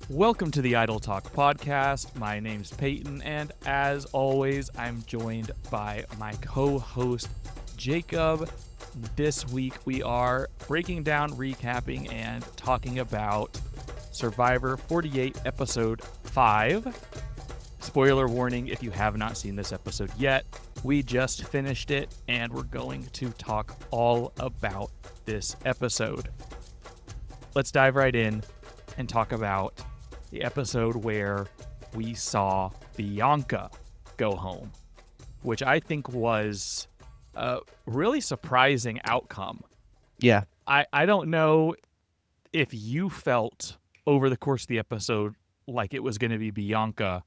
Welcome to the Idle Talk podcast. My name's Peyton, and as always, I'm joined by my co-host, Jacob. This week, we are breaking down, recapping, and talking about Survivor 48, Episode 5. Spoiler warning, if you have not seen this episode yet, we just finished it, and we're going to talk all about this episode. Let's dive right in and talk about the episode where we saw Bianca go home, which I think was a really surprising outcome. Yeah. I don't know if you felt over the course of the episode like it was going to be Bianca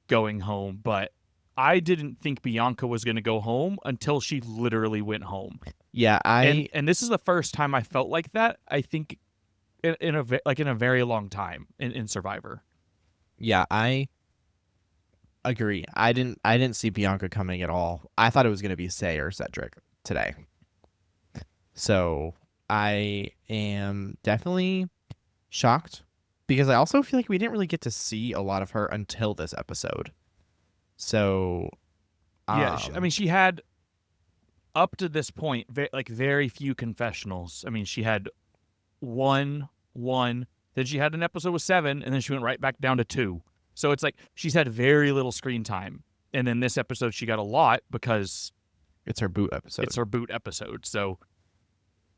going home, but I didn't think Bianca was going to go home until she literally went home. Yeah, and this is the first time I felt like that, I think, in a very long time in Survivor. Yeah, I agree. I didn't see Bianca coming at all. I thought it was going to be Say or Cedric today. So I am definitely shocked because I also feel like we didn't really get to see a lot of her until this episode. So yeah, I mean, she had up to this point very few confessionals. I mean, she had one, then she had an episode with 7, and then she went right back down to 2. So it's like she's had very little screen time. And then this episode she got a lot because it's her boot episode. So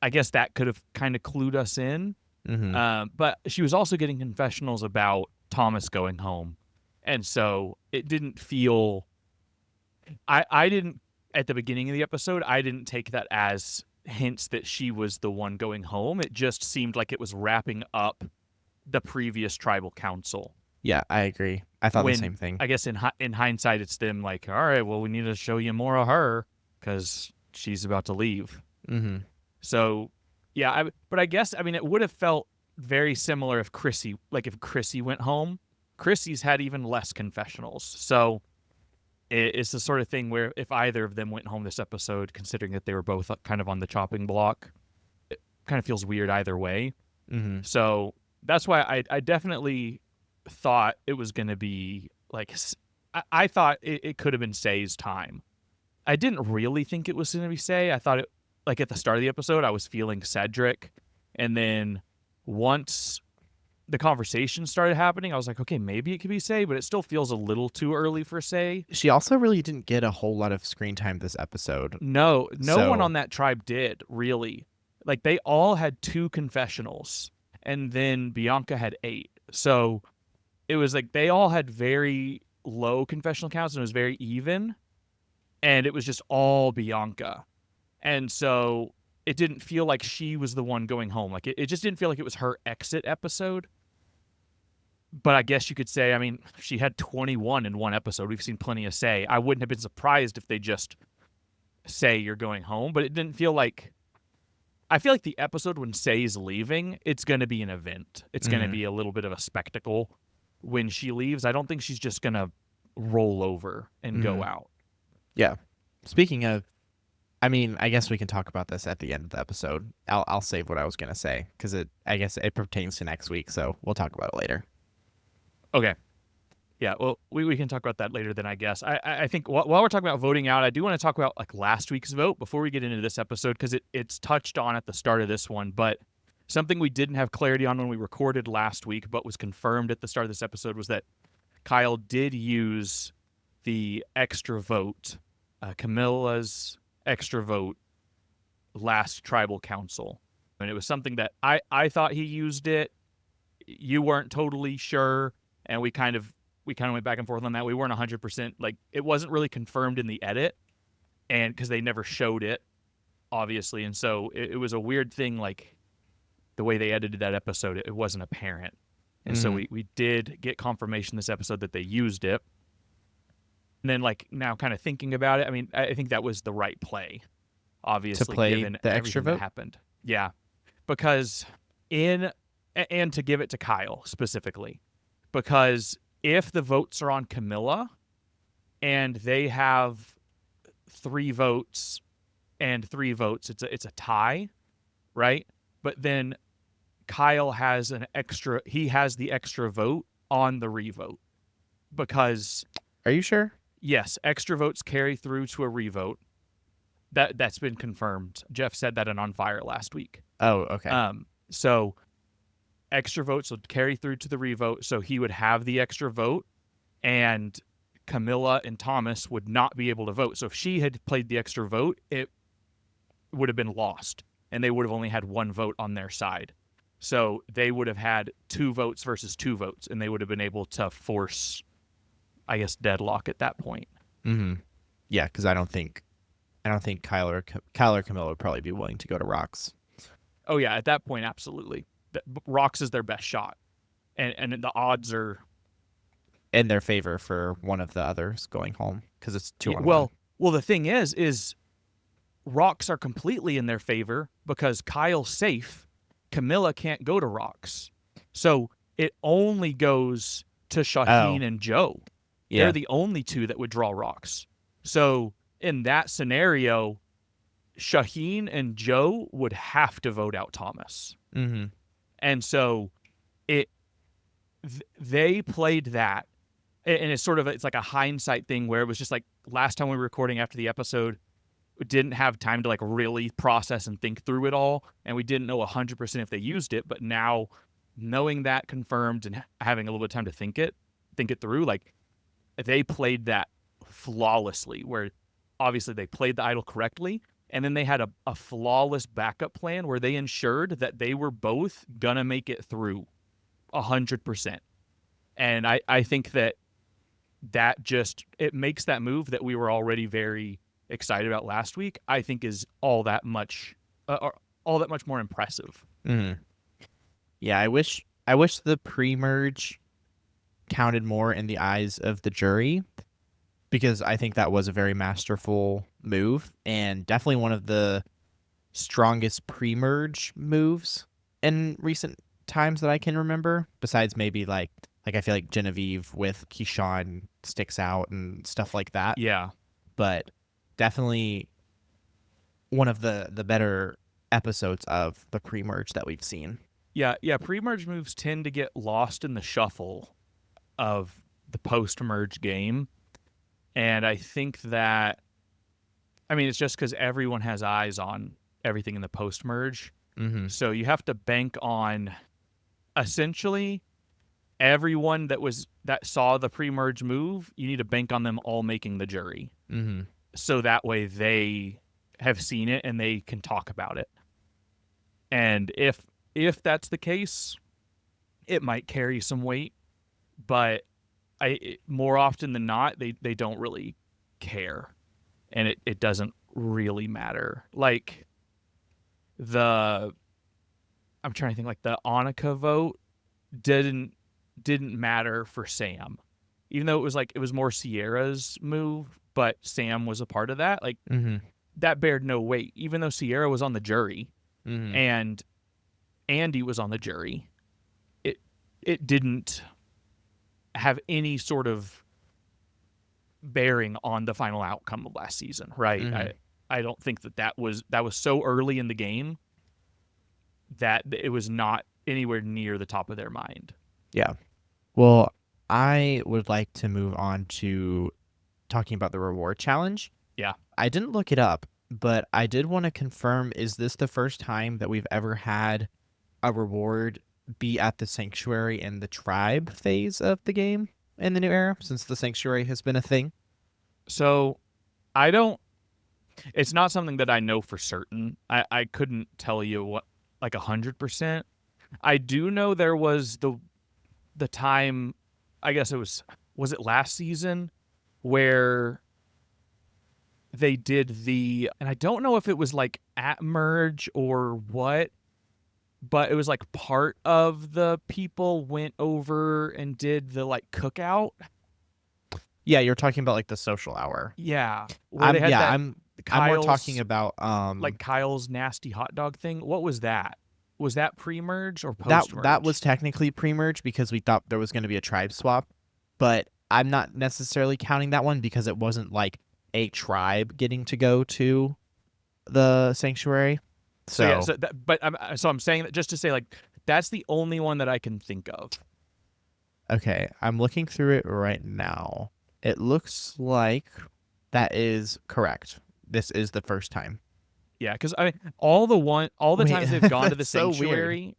I guess that could have kind of clued us in. Mm-hmm. But she was also getting confessionals about Thomas going home. And so it didn't feel... I didn't, at the beginning of the episode, I didn't take that as hints that she was the one going home. It just seemed like it was wrapping up the previous tribal council. Yeah, I agree. I thought the same thing. I guess in hindsight, it's them like, all right, well, we need to show you more of her because she's about to leave. Mm-hmm. So, yeah, but I guess, I mean, it would have felt very similar if Chrissy went home. Chrissy's had even less confessionals. So it's the sort of thing where if either of them went home this episode, considering that they were both kind of on the chopping block, it kind of feels weird either way. Mm-hmm. So that's why I definitely thought it was going to be like, I thought it could have been Say's time. I didn't really think it was going to be Say. I thought it, like at the start of the episode, I was feeling Cedric. And then once the conversation started happening, I was like, okay, maybe it could be Say, but it still feels a little too early for Say. She also really didn't get a whole lot of screen time this episode. No one on that tribe did, really. Like, they all had 2 confessionals, and then Bianca had 8. So it was like they all had very low confessional counts, and it was very even, and it was just all Bianca. And so it didn't feel like she was the one going home. Like, it just didn't feel like it was her exit episode. But I guess you could say, I mean, she had 21 in one episode. We've seen plenty of Say. I wouldn't have been surprised if they just say you're going home, but it didn't feel like... I feel like the episode when Say's leaving, it's going to be an event. It's going to be a little bit of a spectacle when she leaves. I don't think she's just going to roll over and go out. Yeah. Speaking of, I mean, I guess we can talk about this at the end of the episode. I'll save what I was going to say because I guess it pertains to next week, so we'll talk about it later. Okay. Yeah, well, we can talk about that later then, I guess. I think while we're talking about voting out, I do want to talk about like last week's vote before we get into this episode because it's touched on at the start of this one, but something we didn't have clarity on when we recorded last week but was confirmed at the start of this episode was that Kyle did use the extra vote, Camilla's extra vote, last tribal council. And it was something that I thought he used it. You weren't totally sure, and we kind of went back and forth on that. We weren't 100%, like, it wasn't really confirmed in the edit, and because they never showed it, obviously, and so it was a weird thing, like, the way they edited that episode, it wasn't apparent. And so we did get confirmation this episode that they used it. And then, like, now kind of thinking about it, I mean, I think that was the right play, obviously, to play given the extra vote that happened. Yeah, because and to give it to Kyle specifically, because if the votes are on Camilla and they have 3 votes and 3 votes, it's a tie, right? But then Kyle has he has the extra vote on the revote because Are you sure? yes, extra votes carry through to a revote. That's been confirmed. Jeff said that in On Fire last week. Oh, okay. So extra votes would carry through to the revote, so he would have the extra vote, and Camilla and Thomas would not be able to vote. So if she had played the extra vote, it would have been lost, and they would have only had one vote on their side. So they would have had 2 votes versus 2 votes, and they would have been able to force, I guess, deadlock at that point. Mm-hmm. Yeah, because I don't think Kyle or Camilla would probably be willing to go to Rocks. Oh yeah, at that point, absolutely. Rocks is their best shot, and the odds are In their favor for one of the others going home because it's 2-on-1. Well, the thing is Rocks are completely in their favor because Kyle's safe. Camilla can't go to Rocks, so it only goes to Shaheen and Joe. Yeah. They're the only 2 that would draw Rocks. So in that scenario, Shaheen and Joe would have to vote out Thomas. Mm-hmm. And so they played that, and it's like a hindsight thing where it was just like last time we were recording after the episode, we didn't have time to like really process and think through it all, and we didn't know 100% if they used it. But now, knowing that confirmed and having a little bit of time to think it through, like they played that flawlessly. Where obviously they played the idol correctly, and then they had a flawless backup plan where they ensured that they were both gonna make it through 100%. And I think that just it makes that move that we were already very excited about last week, I think is all that much more impressive. Mm-hmm. Yeah, I wish the pre-merge counted more in the eyes of the jury, because I think that was a very masterful move and definitely one of the strongest pre-merge moves in recent times that I can remember, besides maybe like I feel like Genevieve with Keyshawn sticks out and stuff like that. Yeah. But definitely one of the better episodes of the pre-merge that we've seen. Yeah, pre-merge moves tend to get lost in the shuffle of the post-merge game. And I think that, it's just because everyone has eyes on everything in the post-merge. Mm-hmm. So you have to bank on essentially everyone that saw the pre-merge move. You need to bank on them all making the jury. Mm-hmm. So that way they have seen it and they can talk about it. And if that's the case, it might carry some weight, but more often than not, they don't really care, and it doesn't really matter. Like I'm trying to think, like the Annika vote didn't matter for Sam, even though it was more Sierra's move, but Sam was a part of that. Like Mm-hmm. that bared no weight, even though Sierra was on the jury. Mm-hmm. And Andy was on the jury. It didn't have any sort of bearing on the final outcome of last season, right? Mm-hmm. I don't think that was so early in the game that it was not anywhere near the top of their mind. Yeah. Well, I would like to move on to talking about the reward challenge. Yeah. I didn't look it up, but I did want to confirm, is this the first time that we've ever had a reward be at the sanctuary in the tribe phase of the game in the new era, since the sanctuary has been a thing? So it's not something that I know for certain. I couldn't tell you what, like 100%. I do know there was the time, I guess was it last season, where they did and I don't know if it was like at merge or what, but it was like part of the people went over and did the like cookout. Yeah, you're talking about like the social hour. Yeah. I'm more talking about like Kyle's nasty hot dog thing. What was that? Was that pre-merge or post-merge? That was technically pre-merge because we thought there was going to be a tribe swap, but I'm not necessarily counting that one because it wasn't like a tribe getting to go to the sanctuary. So I'm saying that just to say, like, That's the only one that I can think of. Okay, I'm looking through it right now. It looks like that is correct. This is the first time. Yeah, because I mean, all the Wait, times they've gone to the that's so weird. sanctuary,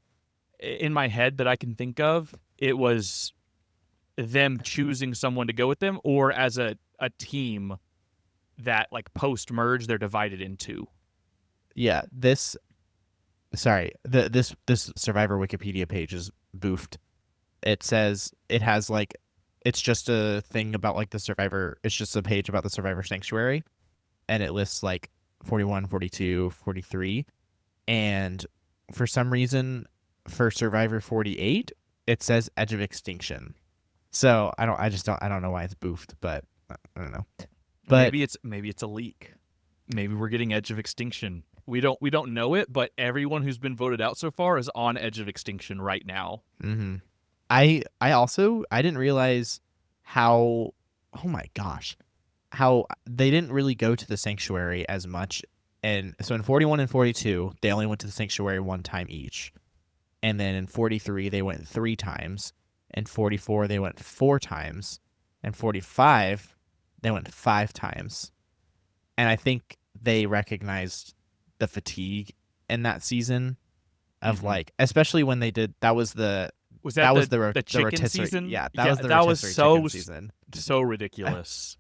in my head that I can think of, it was them choosing someone to go with them, or as a team that like post merge they're divided into. Yeah, this this Survivor Wikipedia page is boofed. It says it has like it's just a thing about like the Survivor. It's just a page about the Survivor Sanctuary, and it lists like 41, 42, 43, and for some reason for Survivor 48, it says Edge of Extinction. So I don't know why it's boofed, but I don't know. But Maybe it's a leak. Maybe we're getting Edge of Extinction. We don't know it, but everyone who's been voted out so far is on Edge of Extinction right now. mm-hmm. I didn't realize how, oh my gosh, how they didn't really go to the sanctuary as much. And so in 41 and 42, they only went to the sanctuary one time each. And then in 43, they went 3 times. In 44, they went 4 times. And 45, they went 5 times. And I think they recognized the fatigue in that season of like, especially when they did, that was the chicken rotisserie season? Yeah, that that was chicken season. So ridiculous.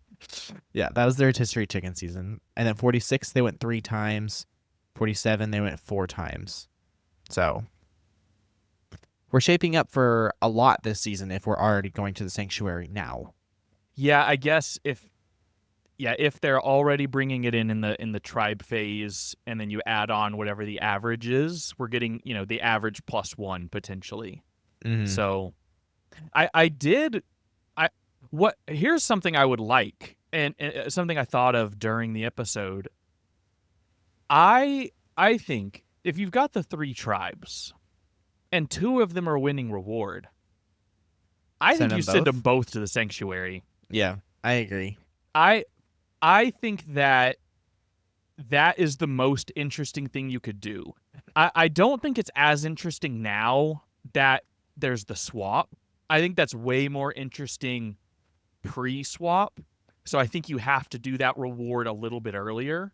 Yeah, that was the rotisserie chicken season. And then 46, they went 3 times. 47, they went 4 times. So we're shaping up for a lot this season if we're already going to the sanctuary now. Yeah, I guess if they're already bringing it in the tribe phase, and then you add on whatever the average is, we're getting the average +1 potentially. Mm-hmm. So, here's something I would like, and something I thought of during the episode. I think if you've got the 3 tribes, and 2 of them are winning reward, I think you send them both to the sanctuary. Yeah, I agree. I think that is the most interesting thing you could do. I don't think it's as interesting now that there's the swap. I think that's way more interesting pre-swap. So I think you have to do that reward a little bit earlier.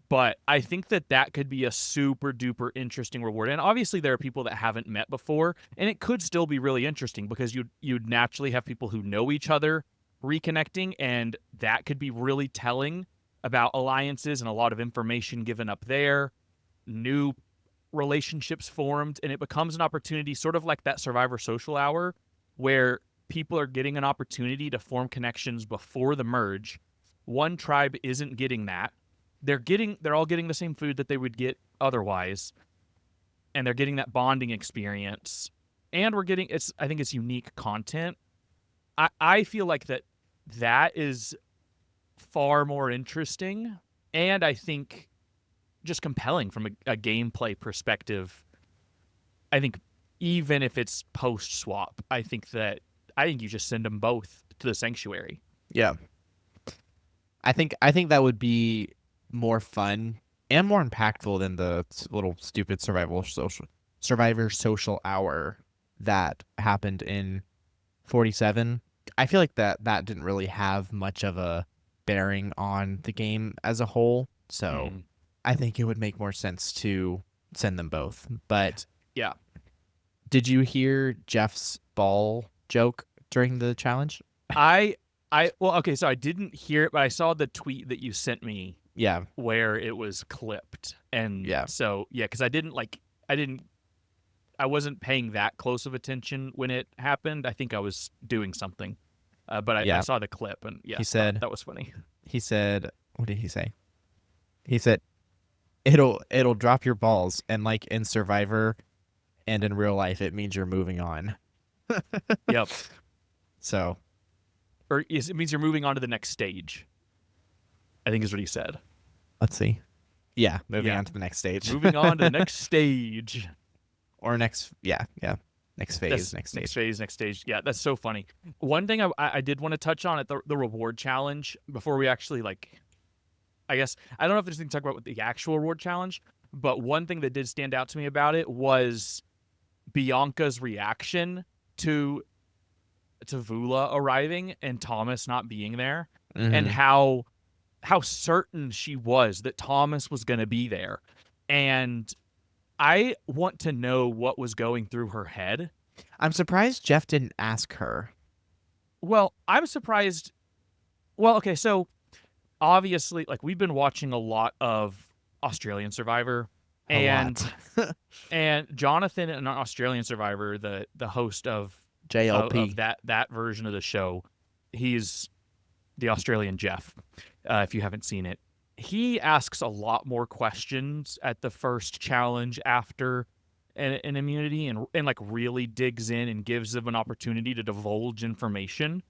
But I think that could be a super duper interesting reward. And obviously there are people that haven't met before, and it could still be really interesting because you'd naturally have people who know each other reconnecting, and that could be really telling about alliances and a lot of information given up there, new relationships formed, and it becomes an opportunity sort of like that Survivor Social Hour where people are getting an opportunity to form connections before the merge. One tribe isn't getting that. They're all getting the same food that they would get otherwise, and they're getting that bonding experience, and we're getting I think it's unique content. I feel like that is far more interesting, and I think just compelling from a gameplay perspective. I think even if it's post swap, I think you just send them both to the sanctuary. Yeah, I think that would be more fun and more impactful than the little stupid Survivor Social Hour that happened in 47. I feel like that didn't really have much of a bearing on the game as a whole. So I think it would make more sense to send them both. But yeah. Did you hear Jeff's ball joke during the challenge? Well, okay, so I didn't hear it, but I saw the tweet that you sent me. Yeah. Where it was clipped. And yeah. So, yeah, because I wasn't paying that close of attention when it happened. I think I was doing something. But I saw the clip, and yeah, he said, that was funny. He said, what did he say? He said, it'll drop your balls, and like in Survivor and in real life, it means you're moving on. Yep. So. Or it means you're moving on to the next stage, I think is what he said. Let's see. Yeah, moving on to the next stage. Moving on to the next stage. Or next phase, next stage. Yeah, that's so funny. One thing I did want to touch on at the reward challenge before we actually I guess, I don't know if there's anything to talk about with the actual reward challenge, but one thing that did stand out to me about it was Bianca's reaction to Vula arriving and Thomas not being there, and how certain she was that Thomas was going to be there. And I want to know what was going through her head. I'm surprised Jeff didn't ask her. Well, I'm surprised. Well, okay, so obviously, like, we've been watching a lot of Australian Survivor, and Jonathan in Australian Survivor, the host of JLP, of that version of the show, he's the Australian Jeff. If you haven't seen it, he asks a lot more questions at the first challenge after an immunity, and like really digs in and gives them an opportunity to divulge information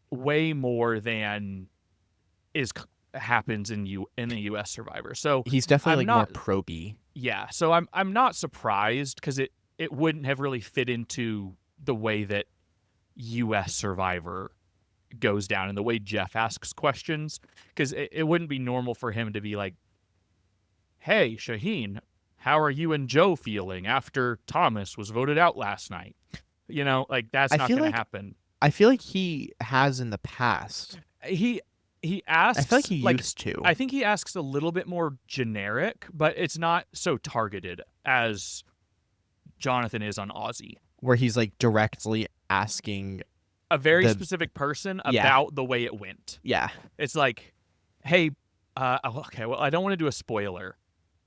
way more than happens in the U.S. Survivor. So he's definitely more proby. Yeah, so I'm not surprised, because it wouldn't have really fit into the way that U.S. Survivor goes down and the way Jeff asks questions, because it wouldn't be normal for him to be like, "Hey, Shaheen, how are you and Joe feeling after Thomas was voted out last night?" You know, like, that's not going to happen. I feel like he has in the past. He asks. I feel like he used to. I think he asks a little bit more generic, but it's not so targeted as Jonathan is on Aussie, where he's like directly asking a very specific person about the way it went. Yeah. It's like, hey, okay, well, I don't want to do a spoiler.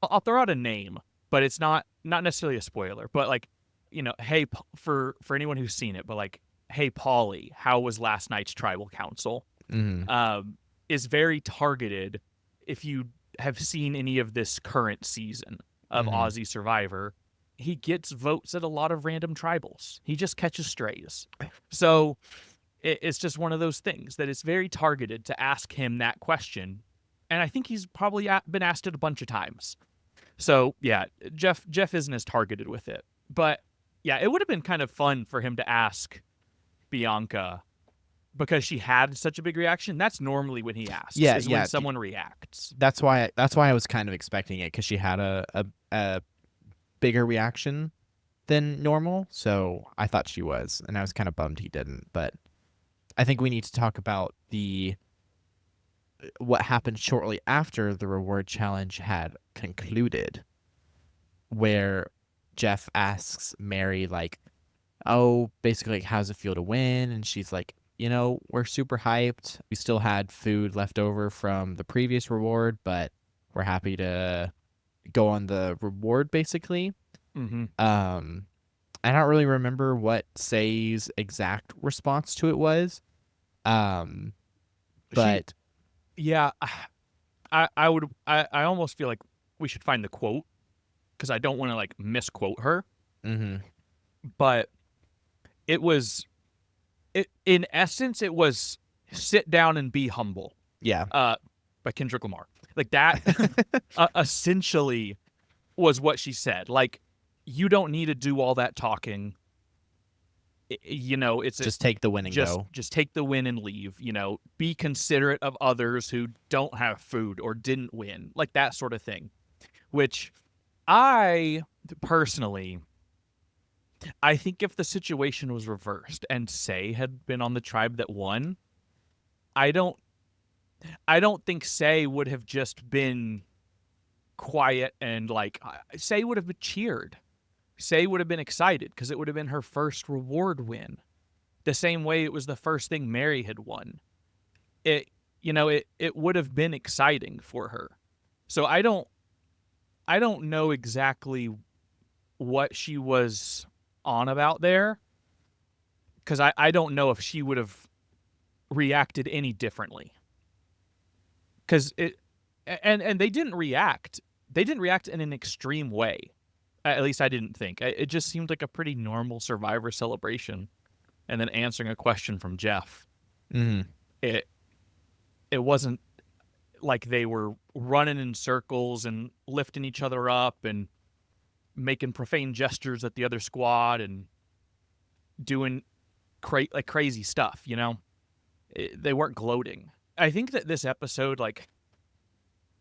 I'll throw out a name, but it's not necessarily a spoiler. But, like, you know, hey, for anyone who's seen it, but like, hey, Paulie, how was last night's tribal council? Is very targeted. If you have seen any of this current season of Aussie Survivor, he gets votes at a lot of random tribals. He just catches strays. So it's just one of those things that it's very targeted to ask him that question. And I think he's probably been asked it a bunch of times. So, yeah, Jeff isn't as targeted with it. But, yeah, it would have been kind of fun for him to ask Bianca, because she had such a big reaction. That's normally when he asks. When someone reacts. That's why I was kind of expecting it, because she had a bigger reaction than normal. So I thought she was, and I was kind of bummed he didn't. But I think we need to talk about what happened shortly after the reward challenge had concluded, where Jeff asks Mary, like, oh, basically, like, how's it feel to win? And she's like, you know, we're super hyped. We still had food left over from the previous reward, but we're happy to go on the reward, basically. I don't really remember what Say's exact response to it was. But yeah, I almost feel like we should find the quote, because I don't want to, like, misquote her. But it was, in essence, it was sit down and be humble. Yeah. By Kendrick Lamar. Like, that essentially was what she said. Like, you don't need to do all that talking. You know, it's just take the win and go. Just take the win and leave. You know, be considerate of others who don't have food or didn't win, like that sort of thing. Which I personally, I think if the situation was reversed and Say had been on the tribe that won, I don't think Say would have just been quiet and, like, Say would have been cheered. Say would have been excited, because it would have been her first reward win. The same way it was the first thing Mary had won. It would have been exciting for her. So I don't know exactly what she was on about there, because I don't know if she would have reacted any differently. Because and they didn't react. They didn't react in an extreme way. At least I didn't think. It just seemed like a pretty normal Survivor celebration, and then answering a question from Jeff. It wasn't like they were running in circles and lifting each other up and making profane gestures at the other squad and doing crazy stuff. You know, they weren't gloating. I think that this episode, like,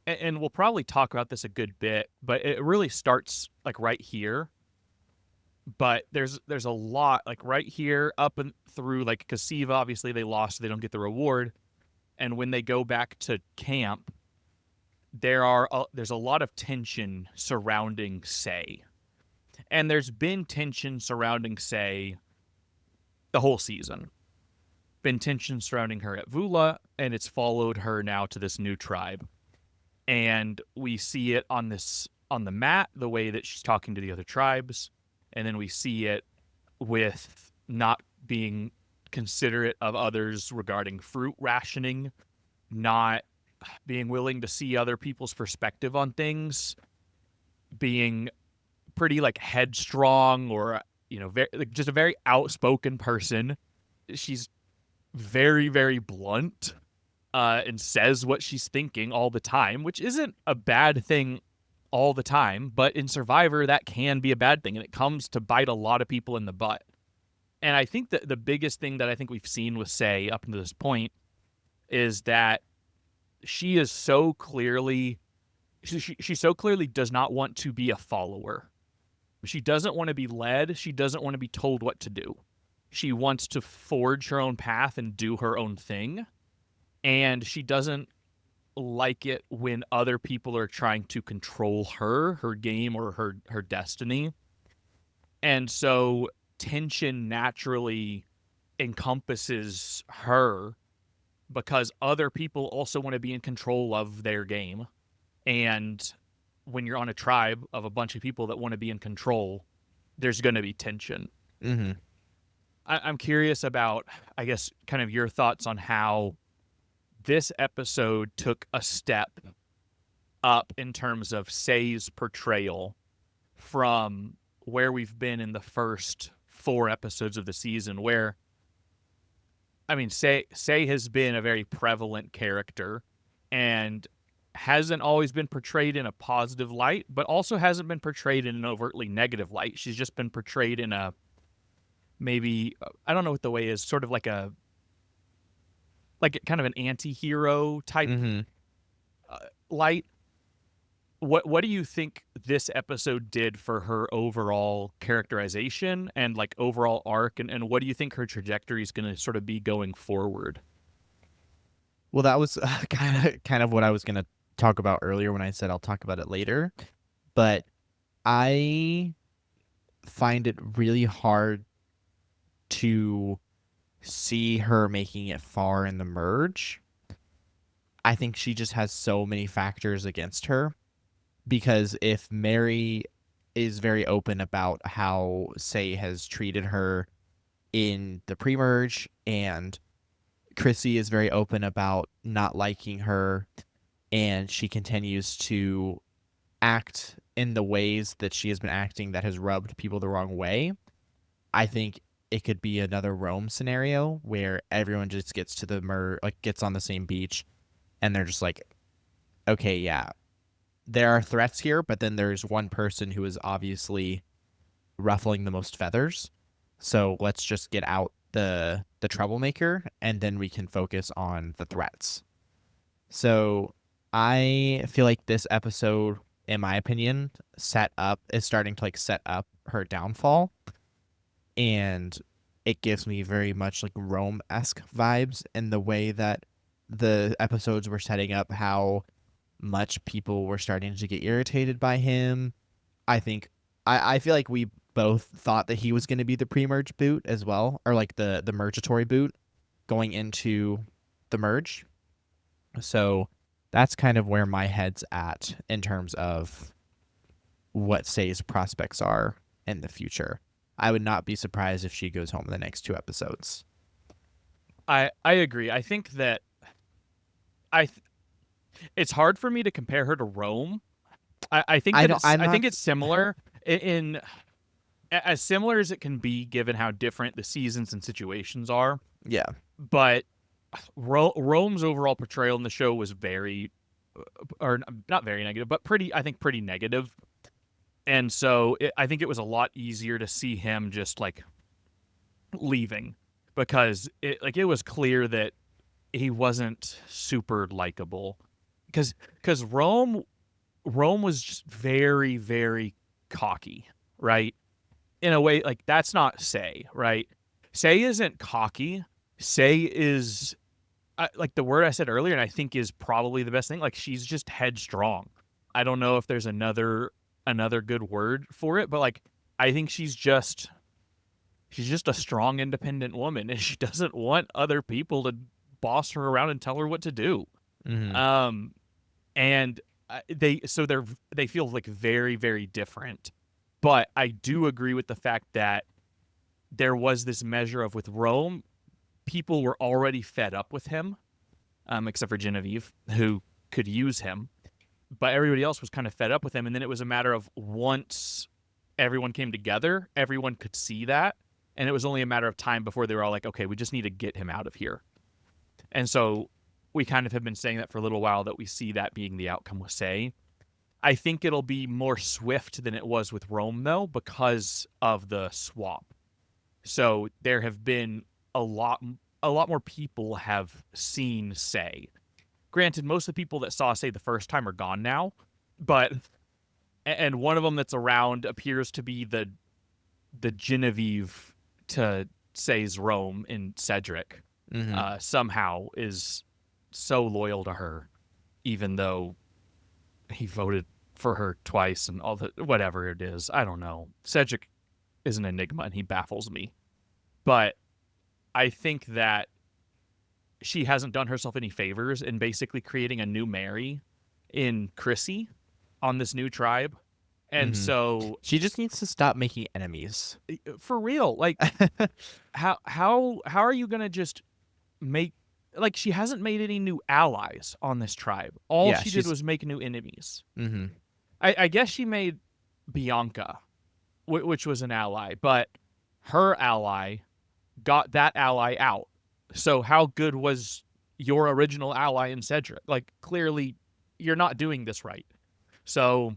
and we'll probably talk about this a good bit, but it really starts, like, right here. but there's a lot like right here up and through like Casiva. Obviously, they lost, so they don't get the reward. And when they go back to camp, there's a lot of tension surrounding Say, and there's been tension surrounding Say the whole season. Been tension surrounding her at Vula, and it's followed her now to this new tribe. And we see it on the mat, the way that she's talking to the other tribes, and then we see it with not being considerate of others regarding fruit rationing, not being willing to see other people's perspective on things, being pretty like headstrong or like, just a very outspoken person. She's very, very blunt, and says what she's thinking all the time, which isn't a bad thing all the time, but in Survivor that can be a bad thing, and it comes to bite a lot of people in the butt. And I think that the biggest thing that I think we've seen with Say up to this point is that she is so clearly she so clearly does not want to be a follower. She doesn't want to be led. She doesn't want to be told what to do. She wants to forge her own path and do her own thing. And she doesn't like it when other people are trying to control her game, or her destiny. And so tension naturally encompasses her because other people also want to be in control of their game. And when you're on a tribe of a bunch of people that want to be in control, there's going to be tension. Mm-hmm. I'm curious about, I guess, kind of your thoughts on how this episode took a step up in terms of Say's portrayal from where we've been in the first 4 episodes of the season, where, I mean, Say has been a very prevalent character and hasn't always been portrayed in a positive light, but also hasn't been portrayed in an overtly negative light. She's just been portrayed in a, maybe, I don't know what the way is, sort of like kind of an anti-hero type light. What do you think this episode did for her overall characterization and like overall arc, and what do you think her trajectory is going to sort of be going forward? Well, that was kind of what I was going to talk about earlier when I said I'll talk about it later. But I find it really hard to see her making it far in the merge. I think she just has so many factors against her, because if Mary is very open about how Say has treated her in the pre-merge, and Chrissy is very open about not liking her, and she continues to act in the ways that she has been acting that has rubbed people the wrong way, I think it could be another Rome scenario where everyone just gets to the gets on the same beach, and they're just like, okay, yeah, there are threats here, but then there's one person who is obviously ruffling the most feathers, so let's just get out the troublemaker, and then we can focus on the threats. So I feel like this episode, in my opinion, is starting to set up her downfall, and it gives me very much like Rome-esque vibes in the way that the episodes were setting up how much people were starting to get irritated by him. I think I feel like we both thought that he was going to be the pre-merge boot as well, or like the mergatory boot going into the merge. So that's kind of where my head's at in terms of what Say's prospects are in the future. I would not be surprised if she goes home in the next 2 episodes. I agree. I think that it's hard for me to compare her to Rome. I think I think it's similar in as similar as it can be given how different the seasons and situations are. Yeah. But Rome's overall portrayal in the show was very, or not very negative, but pretty negative. And so I think it was a lot easier to see him just like leaving, because it was clear that he wasn't super likable, because Rome was just very, very cocky, right? in a way, like, that's not Say, right? Say isn't cocky. Say is, like the word I said earlier, and I think is probably the best thing. Like, she's just headstrong. I don't know if there's another good word for it, but like, I think she's just a strong, independent woman, and she doesn't want other people to boss her around and tell her what to do. Mm-hmm. And they feel like very, very different. But I do agree with the fact that there was this measure of, with Rome, people were already fed up with him, except for Genevieve, who could use him. But everybody else was kind of fed up with him. And then it was a matter of, once everyone came together, everyone could see that. And it was only a matter of time before they were all like, okay, we just need to get him out of here. And so we kind of have been saying that for a little while, that we see that being the outcome with Say. I think it'll be more swift than it was with Rome, though, because of the swap. So there have been a lot more people have seen Say. Granted, most of the people that saw Say the first time are gone now, but and one of them that's around appears to be the Genevieve to Say's Rome in Cedric. Mm-hmm. Somehow is so loyal to her, even though he voted for her twice and all the whatever it is. I don't know. Cedric is an enigma and he baffles me. But I think that she hasn't done herself any favors in basically creating a new Mary in Chrissy on this new tribe. And so she just needs to stop making enemies. For real. Like, how are you going to just make, like, she hasn't made any new allies on this tribe. All she did was make new enemies. Mm-hmm. I guess she made Bianca, which was an ally, but her ally got that ally out. So how good was your original ally in Cedric? Like, clearly you're not doing this right. So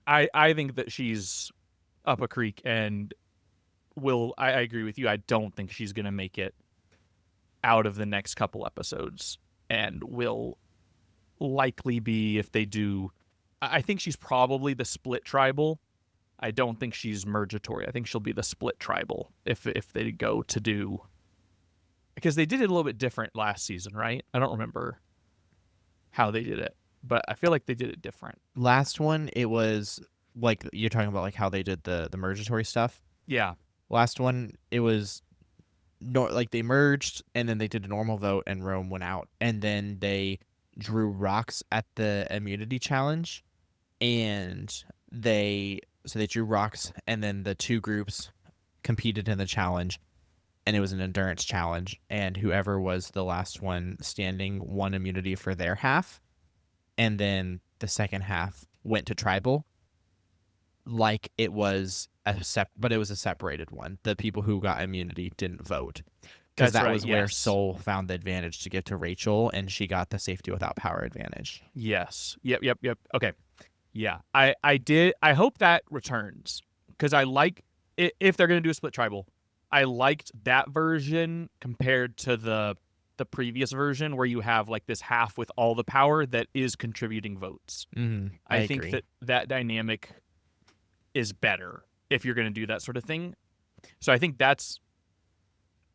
I think that she's up a creek, and I agree with you. I don't think she's going to make it out of the next couple episodes, and will likely be, if they do, I think she's probably the split tribal. I don't think she's mergatory. I think she'll be the split tribal if they go to do, because they did it a little bit different last season, right? I don't remember how they did it, but I feel like they did it different. Last one, it was like, you're talking about like how they did the mergatory stuff. Yeah. Last one, it was like they merged, and then they did a normal vote, and Rome went out, and then they drew rocks at the immunity challenge, and they drew rocks, and then the two groups competed in the challenge, and it was an endurance challenge, and whoever was the last one standing won immunity for their half, and then the second half went to tribal, like it was but it was a separated one. The people who got immunity didn't vote, because that was where Soul found the advantage to give to Rachel, and she got the safety without power advantage. Yes. Yep. Okay. Yeah. I hope that returns, because I like it, if they're going to do a split tribal. I liked that version compared to the previous version, where you have like this half with all the power that is contributing votes. Mm-hmm. I think that dynamic is better if you're going to do that sort of thing. So I think that's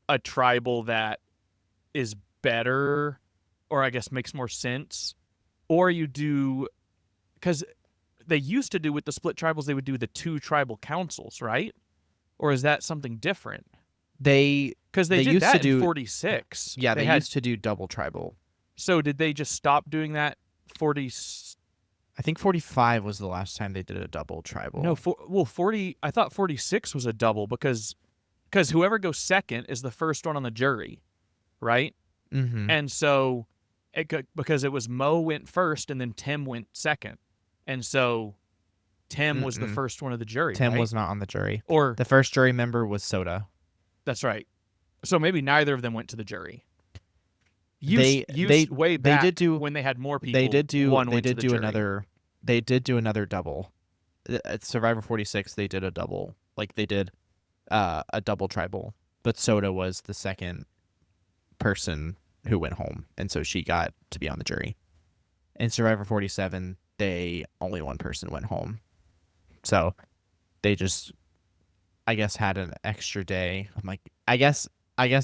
a tribal that is better, or I guess makes more sense. Or you do, because they used to do with the split tribals, they would do the 2 tribal councils, right? Or is that something different? Because they did that in 46. Yeah, they used to do double tribal. So did they just stop doing that 40? I think 45 was the last time they did a double tribal. No, 40. I thought 46 was a double, because whoever goes second is the first one on the jury, right? Mm-hmm. And so because it was Mo went first and then Tim went second, and so Tim was the first one of the jury. Tim right? was not on the jury. Or the first jury member was Soda. That's right. So maybe neither of them went to the jury. Way back, they did do, when they had more people. They did do jury. They did do another double. At Survivor 46, they did a double. Like, they did a double tribal, but Soda was the second person who went home, and so she got to be on the jury. In Survivor 47, only one person went home, so they just I guess, had an extra day. I'm like, I guess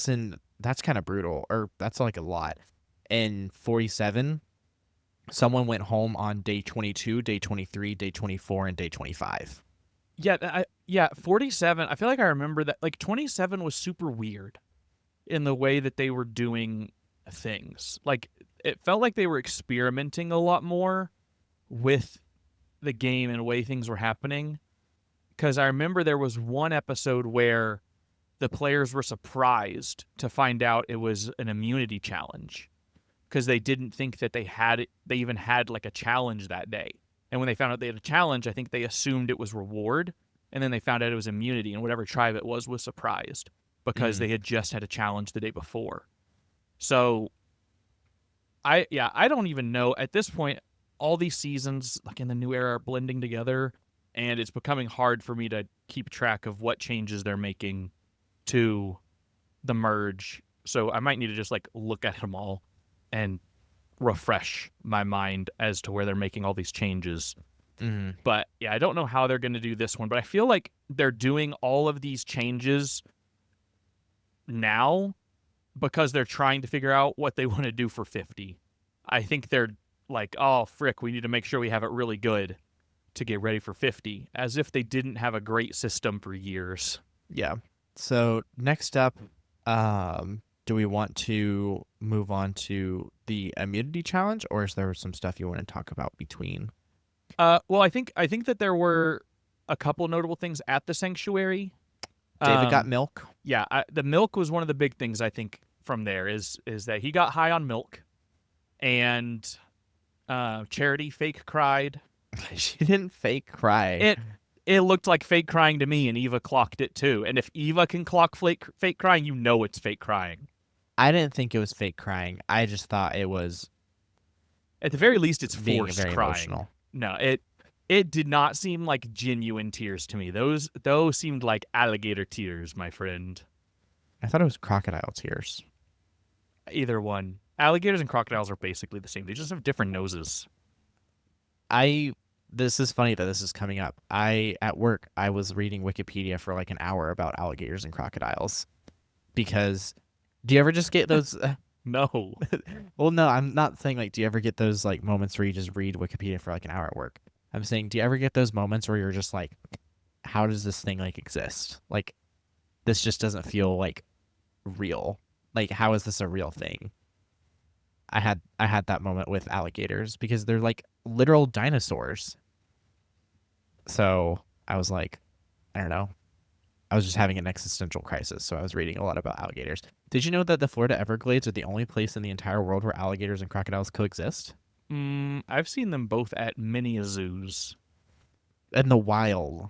in that's kind of brutal, or that's like a lot. In 47, someone went home on day 22, day 23, day 24, and day 25. Yeah, 47. I feel like I remember that. Like 27 was super weird in the way that they were doing things. Like it felt like they were experimenting a lot more with the game and the way things were happening. Because I remember there was one episode where the players were surprised to find out it was an immunity challenge because they didn't think that they even had like a challenge that day. And when they found out they had a challenge, I think they assumed it was reward, and then they found out it was immunity, and whatever tribe it was surprised because they had just had a challenge the day before. So I don't even know at this point. All these seasons, like in the new era, are blending together, and it's becoming hard for me to keep track of what changes they're making to the merge. So I might need to just like look at them all and refresh my mind as to where they're making all these changes. But yeah, I don't know how they're going to do this one, but I feel like they're doing all of these changes now because they're trying to figure out what they want to do for 50. I think they're like, oh, frick, we need to make sure we have it really good to get ready for 50, as if they didn't have a great system for years. Yeah. So next up, do we want to move on to the immunity challenge, or is there some stuff you want to talk about between? Well, I think that there were a couple notable things at the sanctuary. David got milk. Yeah, the milk was one of the big things I think from there is that he got high on milk, and Charity fake cried. She didn't fake cry. It looked like fake crying to me, and Eva clocked it too. And if Eva can clock fake crying, you know it's fake crying. I didn't think it was fake crying. I just thought it was, at the very least, it's forced very crying. Emotional. No, it did not seem like genuine tears to me. Those seemed like alligator tears, my friend. I thought it was crocodile tears. Either one. Alligators and crocodiles are basically the same. They just have different noses. This is funny that this is coming up. At work, I was reading Wikipedia for like an hour about alligators and crocodiles. Because, do you ever just get those? No. Well, no, I'm not saying like, do you ever get those like moments where you just read Wikipedia for like an hour at work? I'm saying, do you ever get those moments where you're just like, how does this thing like exist? Like, this just doesn't feel like real. Like, how is this a real thing? I had that moment with alligators because they're like literal dinosaurs. So I was like, I don't know. I was just having an existential crisis, so I was reading a lot about alligators. Did you know that the Florida Everglades are the only place in the entire world where alligators and crocodiles coexist? I've seen them both at many zoos. In the wild.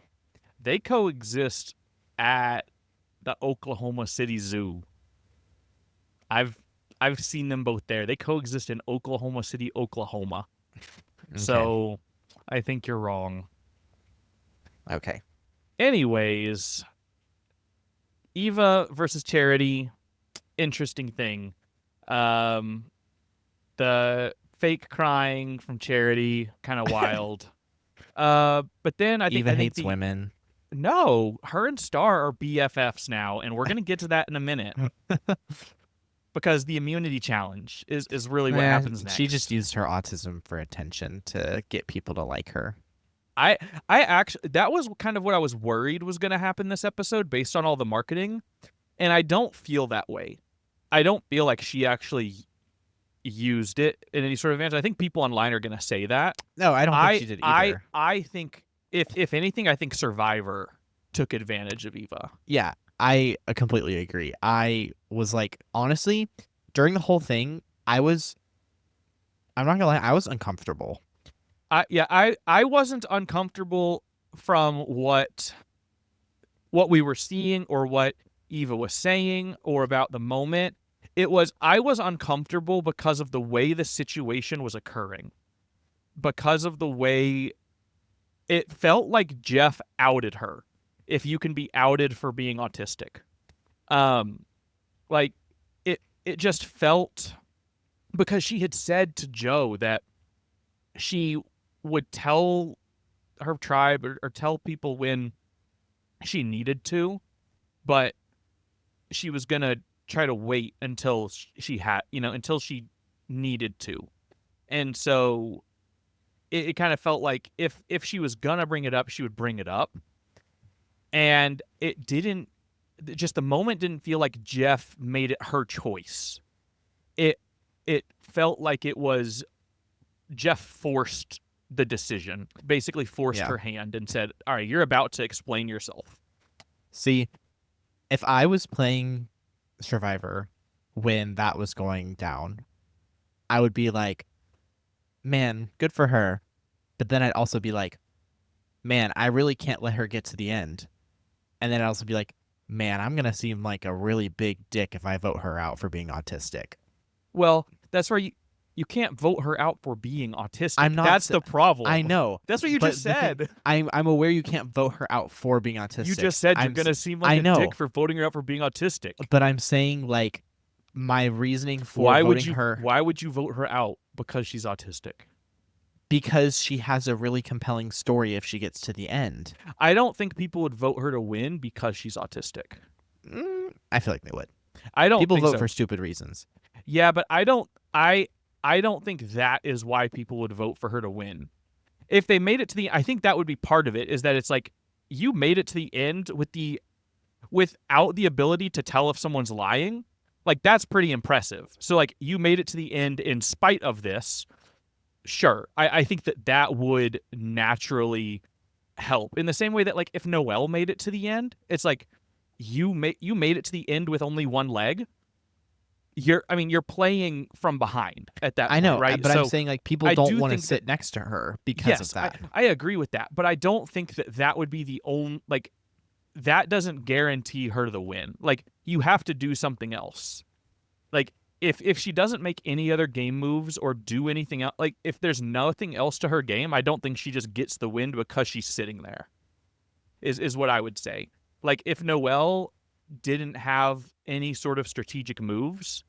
They coexist at the Oklahoma City Zoo. I've seen them both there. They coexist in Oklahoma City, Oklahoma. Okay. So I think you're wrong. Okay. Anyways, Eva versus Charity, interesting thing. The fake crying from Charity, kind of wild. But then I think Eva hates women. No, her and Star are BFFs now, and we're gonna get to that in a minute. Because the immunity challenge is really what happens next. She just used her autism for attention to get people to like her. I actually, that was kind of what I was worried was going to happen this episode based on all the marketing, and I don't feel that way. I don't feel like she actually used it in any sort of advantage. I think people online are going to say that. No, I don't think she did either. I think, if anything, I think Survivor took advantage of Eva. Yeah. I completely agree. I was like, honestly, during the whole thing, I'm not gonna lie, I was uncomfortable. I wasn't uncomfortable from what we were seeing or what Eva was saying or about the moment. I was uncomfortable because of the way the situation was occurring. Because of the way it felt like Jeff outed her. If you can be outed for being autistic. Like it just felt, because she had said to Joe that she would tell her tribe or tell people when she needed to, but she was gonna try to wait until she had, until she needed to. And so it kind of felt like if she was gonna bring it up, she would bring it up. And it didn't, just the moment didn't feel like Jeff made it her choice. It felt like it was Jeff forced the decision, basically forced Yeah. her hand and said, all right, you're about to explain yourself. See, if I was playing Survivor when that was going down, I would be like, man, good for her. But then I'd also be like, man, I really can't let her get to the end. And then I'd also be like, man, I'm going to seem like a really big dick if I vote her out for being autistic. Well, that's where you can't vote her out for being autistic. I'm not That's the problem. I know. That's what you but just said. I'm aware you can't vote her out for being autistic. You just said you're going to seem like a dick for voting her out for being autistic. But I'm saying, like, my reasoning for voting her... Why would you vote her out because she's autistic? Because she has a really compelling story if she gets to the end. I don't think people would vote her to win because she's autistic. I feel like they would. I don't. People think vote so. for stupid reasons. Yeah, but I don't think that is why people would vote for her to win. If they made it to the, I think that would be part of it. Is that it's like you made it to the end without the ability to tell if someone's lying. Like, that's pretty impressive. So, like, you made it to the end in spite of this. Sure, I think that would naturally help in the same way that, like, if Noelle made it to the end, it's like you made it to the end with only one leg. You're playing from behind at that point, I know, right? but So I'm saying, like, people don't want to sit next to her because of that. I agree with that, but I don't think that would be the only, like, that doesn't guarantee her the win. Like, you have to do something else. Like, if she doesn't make any other game moves or do anything else, like, if there's nothing else to her game, I don't think she just gets the win because she's sitting there, is what I would say. Like, if Noelle didn't have any sort of strategic moves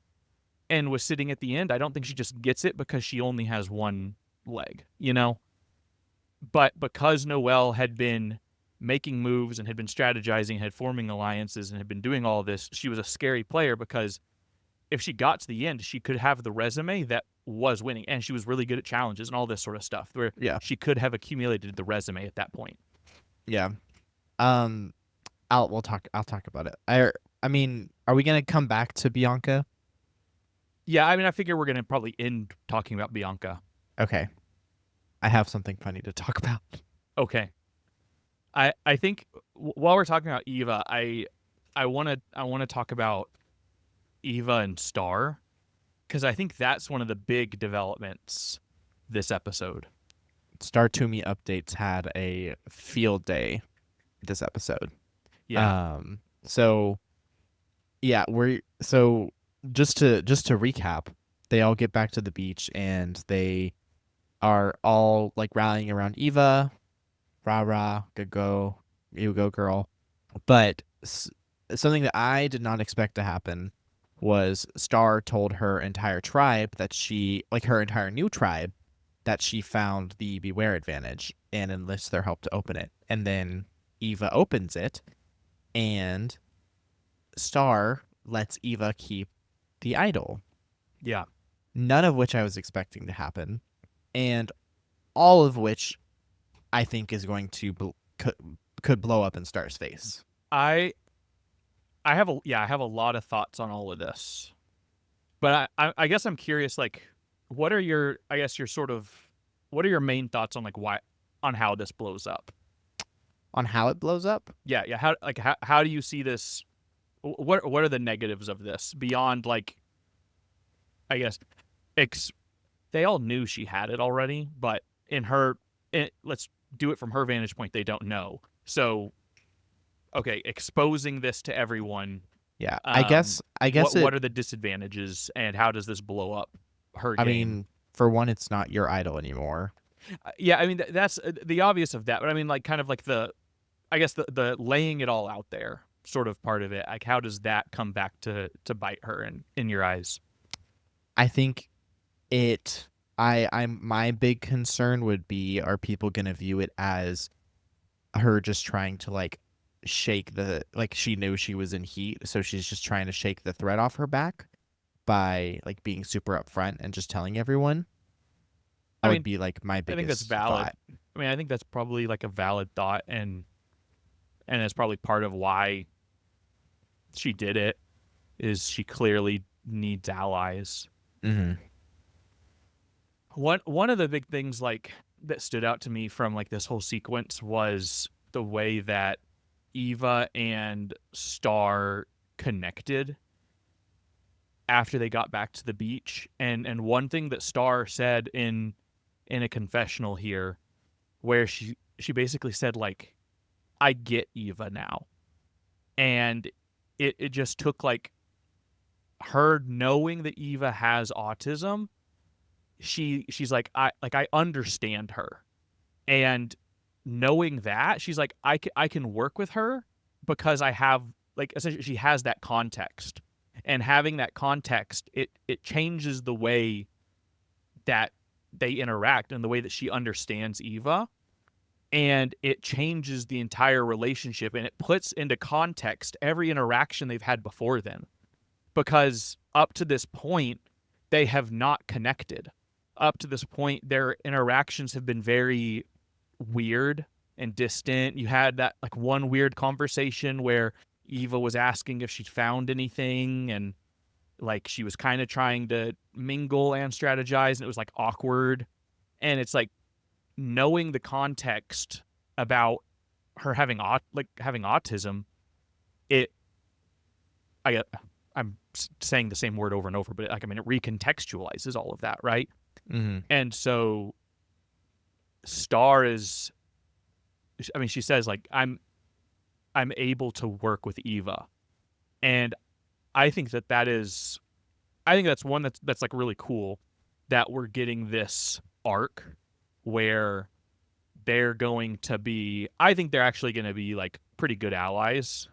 and was sitting at the end, I don't think she just gets it because she only has one leg, But because Noelle had been making moves and had been strategizing, had forming alliances, and had been doing all this, she was a scary player because if she got to the end, she could have the resume that was winning, and she was really good at challenges and all this sort of stuff, where she could have accumulated the resume at that point. Yeah. I'll talk about it. I mean, are we gonna come back to Bianca? Yeah, I mean, I figure we're gonna probably end talking about Bianca. Okay. I have something funny to talk about. Okay. I think while we're talking about Eva, I want to talk about Eva and Star, because I think that's one of the big developments this episode. Star Toomey Updates had a field day this episode. Yeah. So yeah, just to recap, they all get back to the beach and they are all like rallying around Eva. Rah rah, good go, you go girl. But something that I did not expect to happen was Star told her entire tribe that her entire new tribe, that she found the Beware advantage and enlists their help to open it. And then Eva opens it, and Star lets Eva keep the idol. Yeah. None of which I was expecting to happen, and all of which I think is going to could blow up in Star's face. I have a lot of thoughts on all of this, but I guess I'm curious, like, what are your main thoughts on, like, on how this blows up? On how it blows up? Yeah. How do you see this? What are the negatives of this beyond, like, I guess they all knew she had it already, but let's do it from her vantage point. They don't know. So, okay, exposing this to everyone. Yeah, I guess. What are the disadvantages, and how does this blow up her game? I mean, for one, it's not your idol anymore. Yeah, I mean, that's the obvious of that, but I mean, like, kind of like the laying it all out there sort of part of it. Like, how does that come back to bite her in your eyes? I think my big concern would be, are people going to view it as her just trying to, like, shake the like she knew she was in heat, so she's just trying to shake the threat off her back by like being super upfront and just telling everyone. That I would mean, be like my I think that's biggest valid. thought. I mean, I think that's probably like a valid thought, and it's probably part of why she did it. Is she clearly needs allies. Mm-hmm. One of the big things like that stood out to me from like this whole sequence was the way that Eva and Star connected after they got back to the beach. And one thing that Star said in a confessional here, where she basically said like, I get Eva now. And it just took like her knowing that Eva has autism. She's like, I understand her. And knowing that, she's like, I can work with her because I have like essentially she has that context. And having that context, it changes the way that they interact and the way that she understands Eva. And it changes the entire relationship, and it puts into context every interaction they've had before then. Because up to this point, they have not connected. Up to this point, their interactions have been very weird and distant. You had that like one weird conversation where Eva was asking if she'd found anything, and like she was kind of trying to mingle and strategize, and it was like awkward. And it's like knowing the context about her having autism, it I'm saying the same word over and over, but like I mean it recontextualizes all of that, right? Mm-hmm. And so Star is, I mean, she says like I'm able to work with Eva, and I think I think that's one that's like really cool that we're getting this arc where they're going to be, I think they're actually going to be like pretty good allies